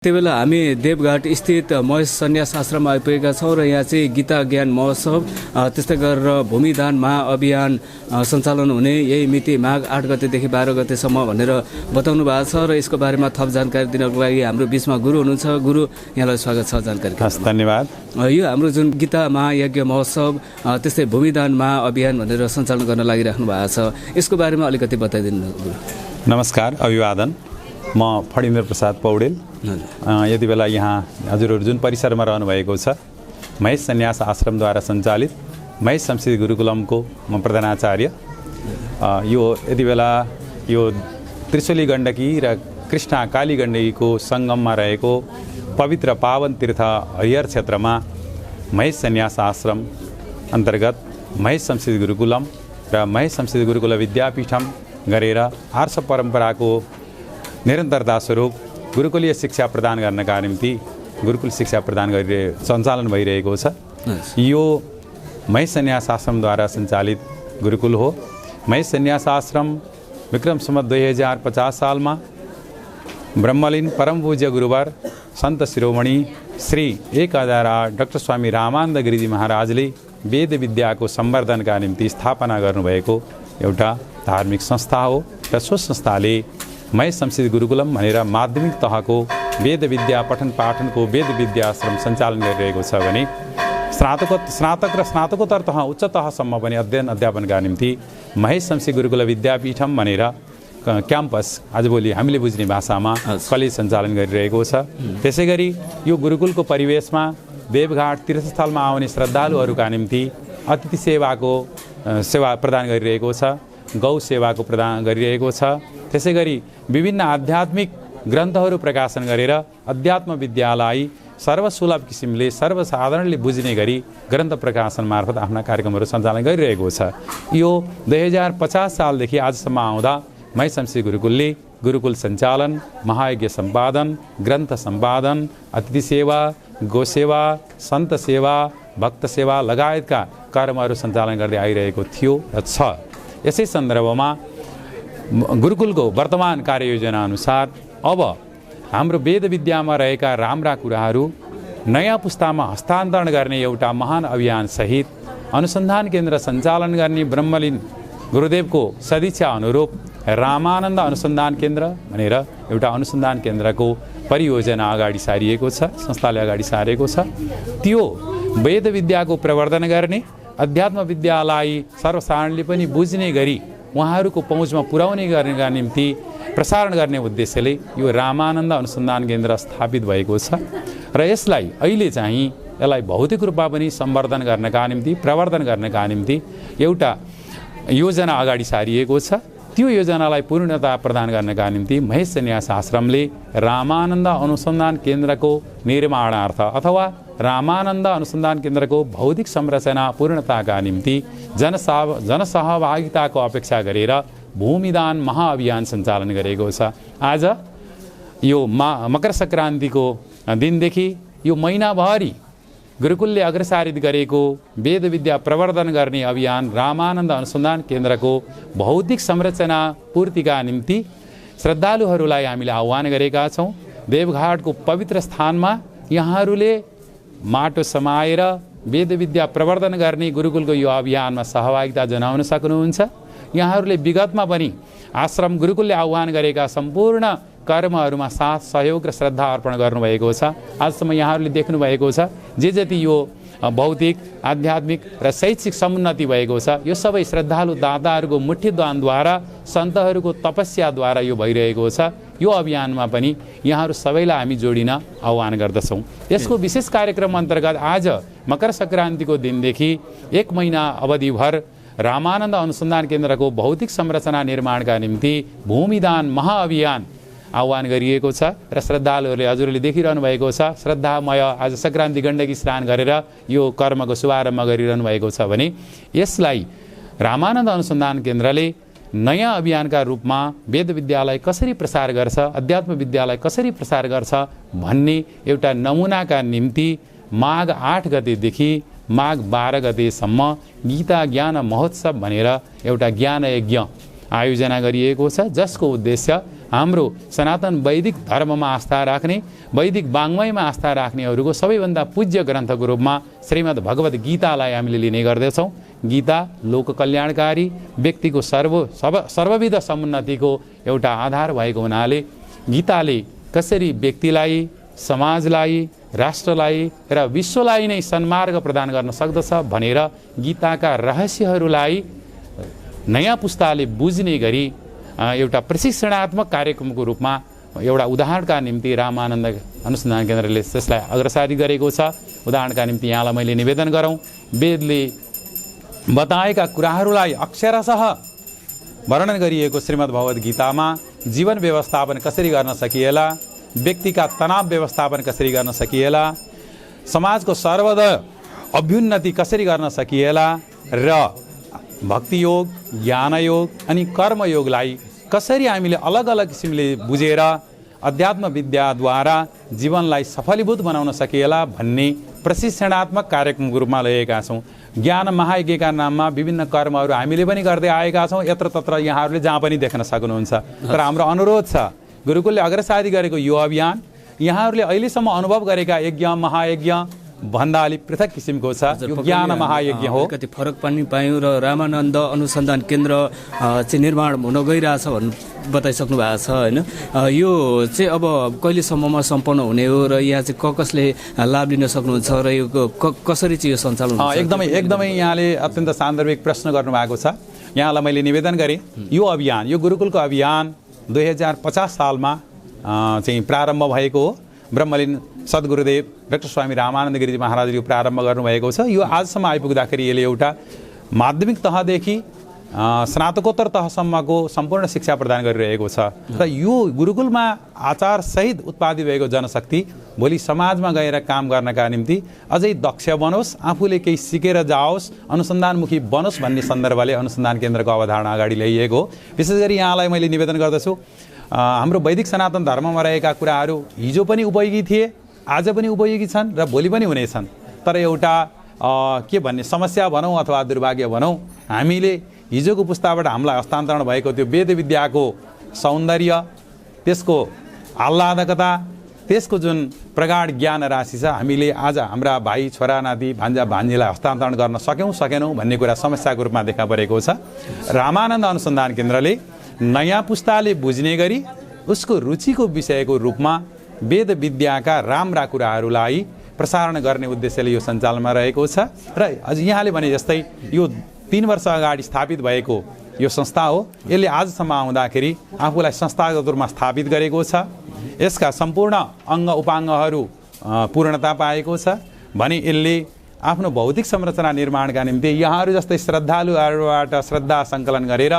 त्यति बेला हामी देवघाट स्थित महेश सन्यास आश्रममा आइपुगेका छौँ र यहाँ चाहिँ गीता ज्ञान महोत्सव त्यस्तै गरेर भूमिदान महाअभियान सञ्चालन हुने यही मिति माघ 8 गतेदेखि 12 गतेसम्म भनेर बताउनु भएको छ र यसको बारेमा थप जानकारी दिनको लागि हाम्रो बिचमा गुरु हुनुहुन्छ। गुरु, यहाँलाई स्वागत छ जानकारी। धन्यवाद। यो हाम्रो जुन गीता महायज्ञ महोत्सव त्यस्तै भूमिदान महाअभियान भनेर सञ्चालन गर्न लागिराख्नु भएको छ, यसको बारेमा अलिकति बताइदिनु गुरु। नमस्कार, अभिवादन। म फणीन्द्र प्रसाद पौडेल। यति बेला यहाँ हजुरहरू जुन परिसरमा रहनुभएको छ महेश सन्यास आश्रमद्वारा सञ्चालित महेश संस्कृति गुरुकुलमको म प्रधानाचार्य। यो यति बेला यो त्रिशुली गण्डकी र कृष्णा काली गण्डकीको सङ्गममा रहेको पवित्र पावन तीर्थ हरिहर क्षेत्रमा महेश सन्यास आश्रम अन्तर्गत महेश संस्कृति गुरुकुलम र महेश संस्कृति गुरुकुल विद्यापीठम गरेर आर्ष परम्पराको निरन्तरता स्वरूप गुरुकुलीय शिक्षा प्रदान गर्नका निम्ति गुरुकुल शिक्षा प्रदान सञ्चालन भइरहेको छ। यो महेश सन्यास आश्रमद्वारा सञ्चालित गुरुकुल हो। महेश सन्यास आश्रम विक्रम सम्वत 2050 सालमा ब्रह्मलीन परम पूज्य गुरुवर सन्त शिरोमणि श्री 1008 डाक्टर स्वामी रामानन्द गिरिजी महाराजले वेद विद्याको सम्वर्धनका निम्ति स्थापना गर्नुभएको एउटा धार्मिक संस्था हो र सो संस्थाले महेश संस्कृति गुरुकुलम भनेर माध्यमिक तहको वेद विद्या पठन पाठनको वेद विद्या आश्रम सञ्चालन गरिरहेको छ भने स्नातक र स्नातकोत्तर तह उच्च तहसम्म पनि अध्ययन अध्यापनका निम्ति महेश संस्कृति गुरुकुल विद्यापीठम भनेर क्याम्पस आजभोलि हामीले बुझ्ने भाषामा कलेज सञ्चालन गरिरहेको छ। त्यसै गरी यो गुरुकुलको परिवेशमा देवघाट तीर्थस्थलमा आउने श्रद्धालुहरूका निम्ति अतिथि सेवाको सेवा प्रदान गरिरहेको छ, गौ सेवाको प्रदान गरिरहेको छ। त्यसै गरी विभिन्न आध्यात्मिक ग्रन्थहरू प्रकाशन गरेर अध्यात्म विद्यालाई सर्वसुलभ किसिमले सर्वसाधारणले बुझ्ने गरी ग्रन्थ प्रकाशन मार्फत आफ्ना कार्यक्रमहरू सञ्चालन गरिरहेको छ। यो 2050 सालदेखि आजसम्म आउँदा महेश संस्कृति गुरुकुलले गुरुकुल सञ्चालन, महायज्ञ सम्पादन, ग्रन्थ सम्पादन, अतिथि सेवा, गोसेवा, सन्त सेवा, भक्त सेवा लगायतका कर्महरू सञ्चालन गर्दै आइरहेको थियो र छ। यसै सन्दर्भमा गुरुकुलको वर्तमान कार्ययोजना अनुसार अब हाम्रो वेद विद्यामा रहेका राम्रा कुराहरू नयाँ पुस्तामा हस्तान्तरण गर्ने एउटा महान अभियान सहित अनुसन्धान केन्द्र सञ्चालन गर्ने ब्रह्मलीन गुरुदेवको सदिच्छा अनुरूप रामानन्द अनुसन्धान केन्द्र भनेर एउटा अनुसन्धान केन्द्रको परियोजना अगाडि सारिएको छ, संस्थाले अगाडि सारेको छ। त्यो वेद विद्याको प्रवर्धन गर्ने, अध्यात्म विद्यालाई सर्वसाधारणले पनि बुझ्ने गरी उहाँहरूको पहुँचमा पुर्याउने गर्नका निम्ति प्रसारण गर्ने उद्देश्यले यो रामानन्द अनुसन्धान केन्द्र स्थापित भएको छ र यसलाई अहिले चाहिँ यसलाई भौतिक रूपमा पनि सम्वर्धन गर्नका निम्ति प्रवर्धन गर्नका निम्ति एउटा योजना अगाडि सारिएको छ। त्यो योजनालाई पूर्णता प्रदान गर्नका निम्ति महेश सन्यास आश्रमले रामानन्द अनुसन्धान केन्द्रको निर्माणार्थ अथवा रामानन्द अनुसन्धान केन्द्रको भौतिक संरचना पूर्णताका निम्ति जनसहभागिताको अपेक्षा गरेर भूमिदान महाअभियान सञ्चालन गरेको छ। आज यो मकर सङ्क्रान्तिको दिनदेखि यो महिनाभरि गुरुकुलले अग्रसारित गरेको वेद विद्या प्रवर्धन गर्ने अभियान रामानन्द अनुसन्धान केन्द्रको भौतिक संरचना पूर्तिका निम्ति श्रद्धालुहरूलाई हामीले आह्वान गरेका छौँ। देवघाटको पवित्र स्थानमा यहाँहरूले माटो समाएर वेद विद्या प्रवर्धन गर्ने गुरुकुलको यो अभियानमा सहभागिता जनाउन सक्नुहुन्छ। यहाँहरूले विगतमा पनि आश्रम गुरुकुलले आह्वान गरेका सम्पूर्ण कर्महरूमा साथ सहयोग र श्रद्धा अर्पण गर्नुभएको छ। आजसम्म यहाँहरूले देख्नुभएको छ जे जति यो भौतिक, आध्यात्मिक र शैक्षिक समुन्नति भएको छ यो सबै श्रद्धालु दाताहरूको मुठीदानद्वारा, सन्तहरूको तपस्याद्वारा यो भइरहेको छ। यो अभियानमा पनि यहाँहरू सबैलाई हामी जोडिन आह्वान गर्दछौँ। यसको विशेष कार्यक्रम अन्तर्गत आज मकर सङ्क्रान्तिको दिनदेखि 1 महिना अवधिभर रामानन्द अनुसन्धान केन्द्रको भौतिक संरचना निर्माणका निम्ति भूमिदान महाअभियान आह्वान गरिएको छ र श्रद्धालुहरूले हजुरले देखिरहनु भएको छ श्रद्धामय आज सङ्क्रान्ति गण्डकी स्नान गरेर यो कर्मको शुभारम्भ गरिरहनु भएको छ भने यसलाई रामानन्द अनुसन्धान केन्द्रले नयाँ अभियानका रूपमा वेद विद्यालाई कसरी प्रसार गर्छ, अध्यात्म विद्यालाई कसरी प्रसार गर्छ भन्ने एउटा नमुनाका निम्ति माघ 8 गतेदेखि माघ 12 गतेसम्म गीता ज्ञान महोत्सव भनेर एउटा ज्ञान यज्ञ आयोजना गरिएको छ, जसको उद्देश्य हाम्रो सनातन वैदिक धर्ममा आस्था राख्ने, वैदिक वाङ्मयमा आस्था राख्नेहरूको सबैभन्दा पूज्य ग्रन्थको रूपमा श्रीमद् भगवद् गीतालाई हामीले लिने गर्दछौँ। गीता लोक कल्याणकारी, व्यक्तिको सर्वविध समुन्नतिको एउटा आधार भएको हुनाले गीताले कसरी व्यक्तिलाई, समाजलाई, राष्ट्रलाई र विश्वलाई नै सन्मार्ग प्रदान गर्न सक्दछ भनेर गीताका रहस्यहरूलाई नयाँ पुस्ताले बुझ्ने गरी एउटा प्रशिक्षणात्मक कार्यक्रमको रूपमा एउटा उदाहरणका निम्ति रामानन्द अनुसन्धान केन्द्रले त्यसलाई अग्रसारित गरेको छ। उदाहरणका निम्ति यहाँलाई मैले निवेदन गरौँ, वेदले बताएका कुराहरूलाई अक्षरशः वर्णन गरिएको श्रीमद् भगवद् गीतामा जीवन व्यवस्थापन कसरी गर्न सकिएला, व्यक्तिका तनाव व्यवस्थापन कसरी गर्न सकिएला, समाजको सर्वदा अभ्युन्नति कसरी गर्न सकिएला र भक्ति योग, ज्ञान योग अनि कर्मयोगलाई कसरी हामीले अलग अलग किसिमले बुझेर अध्यात्म विद्याद्वारा जीवनलाई सफलीभूत बनाउन सकिएला भन्ने प्रशिक्षणात्मक कार्यक्रमको रूपमा लिएका छौँ। ज्ञान महायज्ञका नाममा विभिन्न कर्महरू हामीले पनि गर्दै आएका छौँ, यत्रतत्र यहाँहरूले जहाँ पनि देख्न सक्नुहुन्छ। तर हाम्रो अनुरोध छ, गुरुकुलले अग्रसारित गरेको यो अभियान यहाँहरूले अहिलेसम्म अनुभव गरेका यज्ञ महायज्ञ भन्दा अलिक पृथक किसिमको छ। यो ज्ञान महायज्ञ हो। कति फरक पनि पायौँ र रामानन्द अनुसन्धान केन्द्र चाहिँ निर्माण हुन गइरहेछ भन्नु बताइसक्नु भएको छ होइन। यो चाहिँ अब कहिलेसम्ममा सम्पन्न हुने हो र यहाँ चाहिँ कसले लाभ लिन सक्नुहुन्छ र यो कसरी चाहिँ यो सञ्चालन हुन्छ? एकदमै यहाँले अत्यन्त सान्दर्भिक प्रश्न गर्नुभएको छ। यहाँलाई मैले निवेदन गरेँ, यो अभियान, यो गुरुकुलको अभियान 2050 सालमा चाहिँ प्रारम्भ भएको हो। ब्रह्मलीन सद्गुरुदेव डाक्टर स्वामी रामानन्द गिरिजी महाराजले प्रारम्भ गर्नुभएको छ। यो आजसम्म आइपुग्दाखेरि यसले एउटा माध्यमिक तहदेखि स्नातकोत्तर तहसम्मको सम्पूर्ण शिक्षा प्रदान गरिरहेको छ र यो गुरुकुलमा आचारसहित उत्पादित भएको जनशक्ति भोलि समाजमा गएर काम गर्नका निम्ति अझै दक्ष बनोस्, आफूले केही सिकेर जाओस्, अनुसन्धानमुखी बनोस् भन्ने सन्दर्भले अनुसन्धान केन्द्रको अवधारणा अगाडि ल्याइएको हो। विशेष गरी यहाँलाई मैले निवेदन गर्दछु, हाम्रो वैदिक सनातन धर्ममा रहेका कुराहरू हिजो पनि उपयोगी थिए, आज पनि उपयोगी छन् र भोलि पनि हुनेछन्। तर एउटा के भन्ने समस्या भनौँ अथवा दुर्भाग्य भनौँ, हामीले हिजोको पुस्ताबाट हामीलाई हस्तान्तरण भएको त्यो वेद विद्याको सौन्दर्य, त्यसको आह्लादकता, त्यसको जुन प्रगाढ ज्ञान राशि छ, हामीले आज हाम्रा भाइ छोरा नाति भान्जा भान्जीलाई हस्तान्तरण गर्न सकेनौँ भन्ने कुरा समस्याको रूपमा देखा परेको छ। रामानन्द अनुसन्धान केन्द्रले नयाँ पुस्ताले बुझ्ने गरी उसको रुचिको विषयको रूपमा वेद विद्याका राम्रा कुराहरूलाई प्रसारण गर्ने उद्देश्यले यो सञ्चालनमा रहेको छ। र अझ यहाँले भने जस्तै यो 3 वर्ष अगाडि स्थापित भएको यो संस्था हो। यसले आजसम्म आउँदाखेरि आफूलाई संस्थागत रूपमा स्थापित गरेको छ। यसका सम्पूर्ण अङ्ग उपाङ्गहरू पूर्णता पाएको छ भने यसले आफ्नो भौतिक संरचना निर्माणका निम्ति यहाँहरू जस्तै श्रद्धालुहरूबाट श्रद्धा सङ्कलन गरेर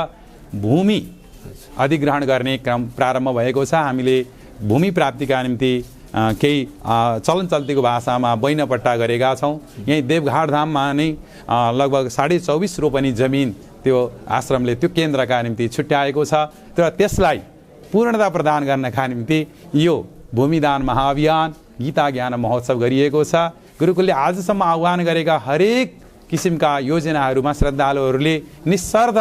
भूमि अधिग्रहण गर्ने क्रम प्रारम्भ भएको छ। हामीले भूमि प्राप्तिका निम्ति केही चलन चल्तीको भाषामा बैनपट्टा गरेका छौँ। यहीँ देवघाट धाममा नै लगभग 24.5 रोपनी जमिन त्यो आश्रमले त्यो केन्द्रका निम्ति छुट्याएको छ। तर त्यसलाई पूर्णता प्रदान गर्नका निम्ति यो भूमिदान महाअभियान, गीता ज्ञान महोत्सव गरिएको छ। गुरुकुलले आजसम्म आह्वान गरेका हरेक किसिमका योजनाहरूमा श्रद्धालुहरूले निस्वार्थ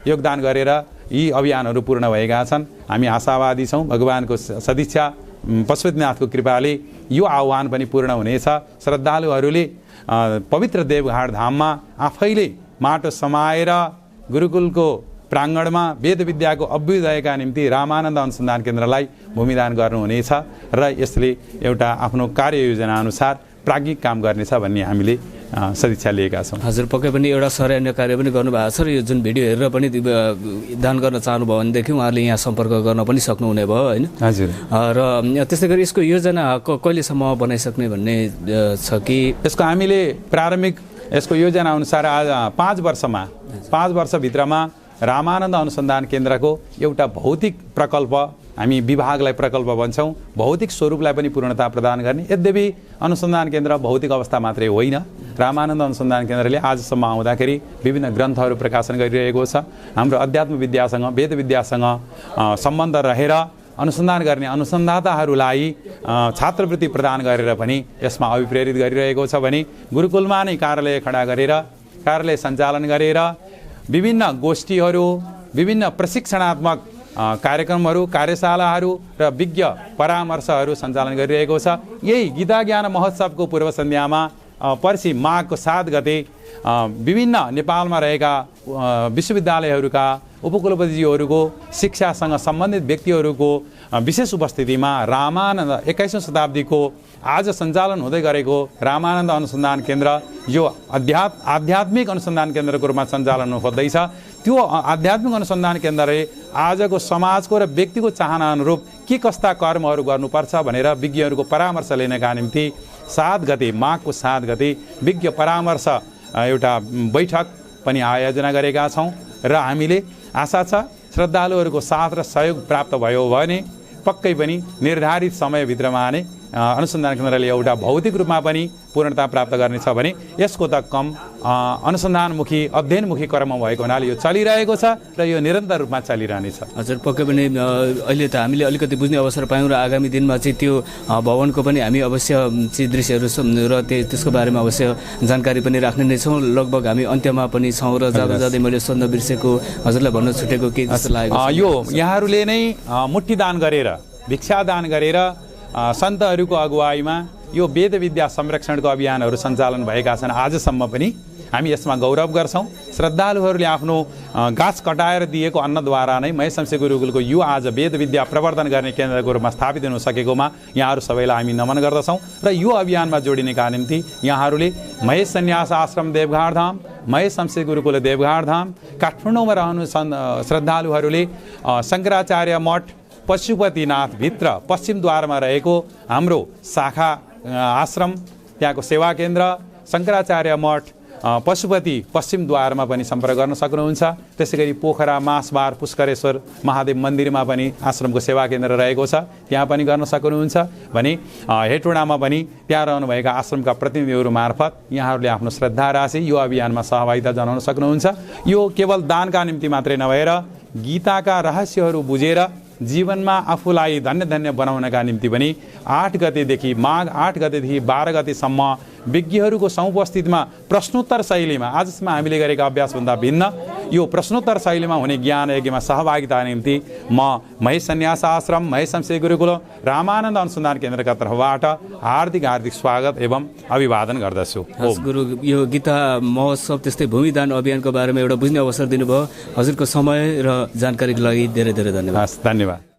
योगदान गरेर यी अभियानहरू पूर्ण भएका छन्। हामी आशावादी छौँ, भगवानको सदिच्छा पशुपतिनाथको कृपाले यो आह्वान पनि पूर्ण हुनेछ। श्रद्धालुहरूले पवित्र देवघाट धाममा आफैले माटो समाएर गुरुकुलको प्राङ्गणमा वेद विद्याको अभ्युदयका निम्ति रामानन्द अनुसन्धान केन्द्रलाई भूमिदान गर्नुहुनेछ र यसले एउटा आफ्नो कार्ययोजना अनुसार प्राज्ञिक काम गर्नेछ भन्ने हामीले सदिच्छा लिएका छौँ। हजुर, पक्कै पनि एउटा सराहनीय कार्य पनि गर्नुभएको छ र यो जुन भिडियो हेरेर पनि दान गर्न चाहनुभयो भनेदेखि उहाँहरूले यहाँ सम्पर्क गर्न पनि सक्नुहुने भयो होइन? हजुर। र त्यस्तै गरी यसको योजना कहिलेसम्म बनाइसक्ने भन्ने छ कि? यसको हामीले प्रारम्भिक यसको योजना अनुसार आज 5 वर्षभित्रमा रामानन्द अनुसन्धान केन्द्रको एउटा भौतिक प्रकल्प, हामी विभागलाई प्रकल्प भन्छौँ, भौतिक स्वरूपलाई पनि पूर्णता प्रदान गर्ने। यद्यपि अनुसन्धान केन्द्र भौतिक अवस्था मात्रै होइन, रामानन्द अनुसन्धान केन्द्रले आजसम्म आउँदाखेरि विभिन्न ग्रन्थहरू प्रकाशन गरिरहेको छ। हाम्रो अध्यात्म विद्यासँग, वेद विद्यासँग सम्बन्ध रहेर अनुसन्धान गर्ने अनुसन्धाताहरूलाई छात्रवृत्ति प्रदान गरेर पनि यसमा अभिप्रेरित गरिरहेको छ भने गुरुकुलमा नै कार्यालय खडा गरेर, कार्यालय सञ्चालन गरेर विभिन्न गोष्ठीहरू, विभिन्न प्रशिक्षणात्मक कार्यक्रमहरू कार्यशालाहरू र विज्ञ परामर्शहरू सञ्चालन गरिरहेको छ। यही गीता ज्ञान महोत्सवको पूर्व सन्ध्यामा पर्सि माघको 7 गते विभिन्न नेपालमा रहेका विश्वविद्यालयहरूका उपकुलपतिज्यूहरूको शिक्षासँग सम्बन्धित व्यक्तिहरूको विशेष उपस्थितिमा रामानन्द 21औं शताब्दीको आज सञ्चालन हुँदै गरेको रामानन्द अनुसन्धान केन्द्र यो आध्यात्मिक अनुसन्धान केन्द्रको रूपमा सञ्चालन हुँदैछ। त्यो आध्यात्मिक अनुसन्धान केन्द्रले आजको समाजको र व्यक्तिको चाहना अनुरूप के कस्ता कर्महरू गर्नुपर्छ भनेर विज्ञहरूको परामर्श लिनका निम्ति 7 गते माघको 7 गते विज्ञ परामर्श एउटा बैठक पनि आयोजना गरेका छौँ र हामीले आशा छ श्रद्धालुहरूको साथ र सहयोग प्राप्त भयो भने पक्कै पनि निर्धारित समयभित्रमा नै अनुसन्धान केन्द्रले एउटा भौतिक रूपमा पनि पूर्णता प्राप्त गर्नेछ भने यसको त कम अनुसन्धानमुखी अध्ययनमुखी कर्म भएको हुनाले यो चलिरहेको छ र यो निरन्तर रूपमा चलिरहनेछ। हजुर, पक्कै पनि अहिले त हामीले अलिकति बुझ्ने अवसर पायौँ र आगामी दिनमा चाहिँ त्यो भवनको पनि हामी अवश्य चाहिँ दृश्यहरू र त्यसको बारेमा अवश्य जानकारी पनि राख्ने नै छौँ। लगभग हामी अन्त्यमा पनि छौँ र जाँदा जाँदै मैले सोध्न बिर्सेको हजुरलाई भन्न छुटेको के जस्तो लागेको यो यहाँहरूले नै मुठीदान गरेर भिक्षादान गरेर सन्तहरूको अगुवाईमा यो वेद विद्या संरक्षणको अभियानहरू सञ्चालन भएका छन्। आजसम्म पनि हामी यसमा गौरव गर्छौँ। श्रद्धालुहरूले आफ्नो गाछ कटाएर दिएको अन्नद्वारा नै महेश शमशेर गुरुकुलको यो आज वेद विद्या प्रवर्धन गर्ने केन्द्रको रूपमा स्थापित हुन सकेकोमा यहाँहरू सबैलाई हामी नमन गर्दछौँ र यो अभियानमा जोडिनेका निम्ति यहाँहरूले महेश सन्यास आश्रम देवघाट धाम, महेश शमशेर गुरुकुल देवघाट धाम, काठमाडौँमा रहनु श्रद्धालुहरूले शङ्कराचार्य मठ पशुपतिनाथभित्र पश्चिमद्वारमा रहेको हाम्रो शाखा आश्रम त्यहाँको सेवा केन्द्र शङ्कराचार्य मठ पशुपति पश्चिमद्वारमा पनि सम्पर्क गर्न सक्नुहुन्छ। त्यसै गरी पोखरा मासबार पुष्करेश्वर महादेव मन्दिरमा पनि आश्रमको सेवा केन्द्र रहेको छ, त्यहाँ पनि गर्न सक्नुहुन्छ भने हेटोडामा पनि त्यहाँ रहनुभएका आश्रमका प्रतिनिधिहरू मार्फत यहाँहरूले आफ्नो श्रद्धा राशि यो अभियानमा सहभागिता जनाउन सक्नुहुन्छ। यो केवल दानका निम्ति मात्रै नभएर गीताका रहस्यहरू बुझेर जीवनमा आफूलाई धन्य धन्य बनाउनका निम्ति पनि 8 गतेदेखि माघ 8 गतेदेखि 12 गतेसम्म विज्ञहरूको समुपस्थितिमा प्रश्नोत्तर शैलीमा आजसम्म हामीले गरेका अभ्यासभन्दा भिन्न यो प्रश्नोत्तर शैलीमा हुने ज्ञान यज्ञमा सहभागिता निम्ति म महेश सन्यास आश्रम महेश शमशेर गुरुकुल रामानन्द अनुसन्धान केन्द्रका तर्फबाट हार्दिक स्वागत एवं अभिवादन गर्दछु। गुरु, यो गीता महोत्सव त्यस्तै भूमिदान अभियानको बारेमा एउटा बुझ्ने अवसर दिनुभयो। हजुरको समय र जानकारीको लागि धेरै धेरै धन्यवाद। धन्यवाद।